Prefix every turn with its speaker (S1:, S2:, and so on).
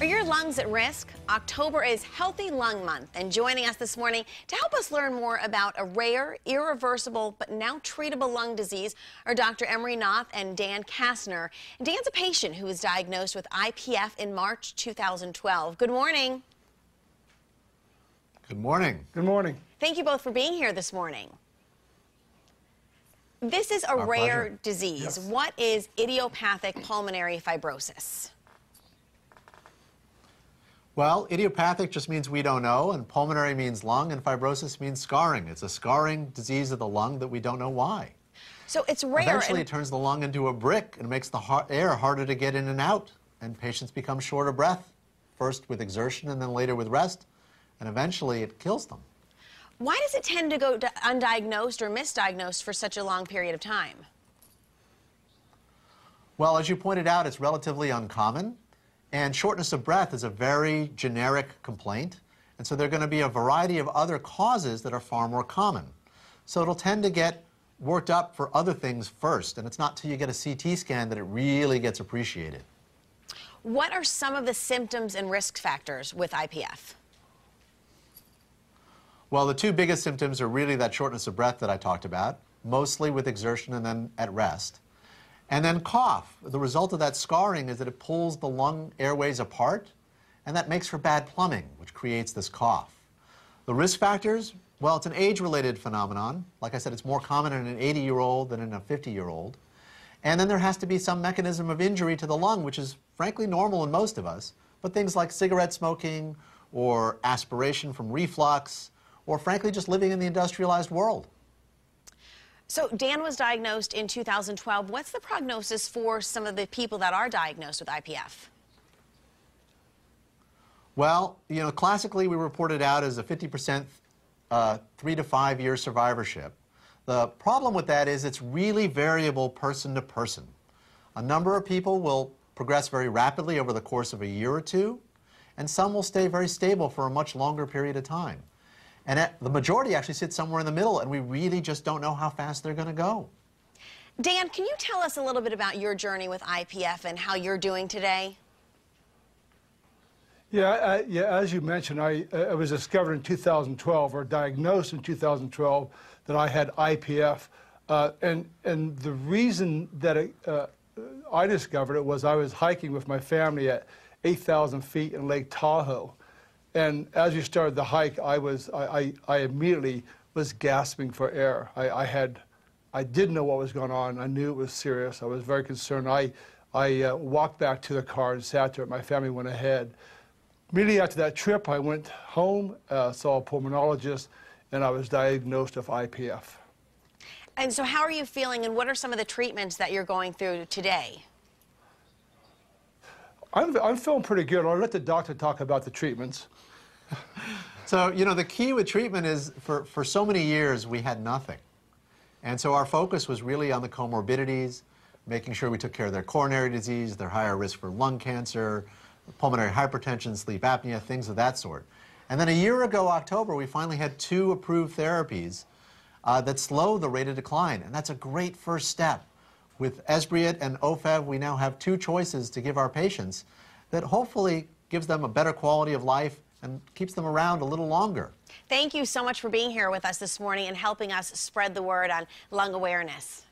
S1: Are your lungs at risk? October is Healthy Lung Month, and joining us this morning to help us learn more about a rare, irreversible, but now treatable lung disease are Dr. Emery Noth and Dan Kastner. Dan's a patient who was diagnosed with IPF in March 2012. Good morning.
S2: Good morning.
S3: Good morning.
S1: Thank you both for being here this morning. This is a rare disease.
S3: Yes.
S1: What is idiopathic pulmonary fibrosis?
S2: Well, idiopathic just means we don't know, and pulmonary means lung, and fibrosis means scarring. It's a scarring disease of the lung that we don't know why.
S1: So it's rare.
S2: Eventually, it turns the lung into a brick and makes the air harder to get in and out, and patients become short of breath, first with exertion and then later with rest, and eventually it kills them.
S1: Why does it tend to go undiagnosed or misdiagnosed for such a long period of time?
S2: Well, as you pointed out, it's relatively uncommon. And shortness of breath is a very generic complaint, and so there are going to be a variety of other causes that are far more common. So it'll tend to get worked up for other things first, and it's not till you get a CT scan that it really gets appreciated.
S1: What are some of the symptoms and risk factors with IPF?
S2: Well, the two biggest symptoms are really that shortness of breath that I talked about, mostly with exertion and then at rest. And then cough. The result of that scarring is that it pulls the lung airways apart, and that makes for bad plumbing, which creates this cough. The risk factors, well, it's an age-related phenomenon. Like I said, it's more common in an 80-year-old than in a 50-year-old. And then there has to be some mechanism of injury to the lung, which is frankly normal in most of us, but things like cigarette smoking or aspiration from reflux, or frankly just living in the industrialized world.
S1: So Dan was diagnosed in 2012. What's the prognosis for some of the people that are diagnosed with IPF?
S2: Well, you know, classically we reported out as a 50% 3 to 5 year survivorship. The problem with that is it's really variable person to person. A number of people will progress very rapidly over the course of a year or two, and some will stay very stable for a much longer period of time. And the majority actually sits somewhere in the middle, and we really just don't know how fast they're going to go.
S1: Dan, can you tell us a little bit about your journey with IPF and how you're doing today?
S3: Yeah, as you mentioned, I was discovered in 2012, or diagnosed in 2012, that I had IPF. And the reason that I discovered it was I was hiking with my family at 8,000 feet in Lake Tahoe. And as we started the hike, I immediately was gasping for air. I didn't know what was going on. I knew it was serious. I was very concerned. I walked back to the car and sat there. My family went ahead. Immediately after that trip, I went home, saw a pulmonologist, and I was diagnosed with IPF.
S1: And so how are you feeling, and what are some of the treatments that you're going through today?
S3: I'm feeling pretty good. I'll let the doctor talk about the treatments.
S2: So, you know, the key with treatment is for so many years we had nothing. And so our focus was really on the comorbidities, making sure we took care of their coronary disease, their higher risk for lung cancer, pulmonary hypertension, sleep apnea, things of that sort. And then a year ago, October, we finally had 2 approved therapies that slow the rate of decline. And that's a great first step. With Esbriet and OFEV, we now have 2 choices to give our patients that hopefully gives them a better quality of life and keeps them around a little longer.
S1: Thank you so much for being here with us this morning and helping us spread the word on lung awareness.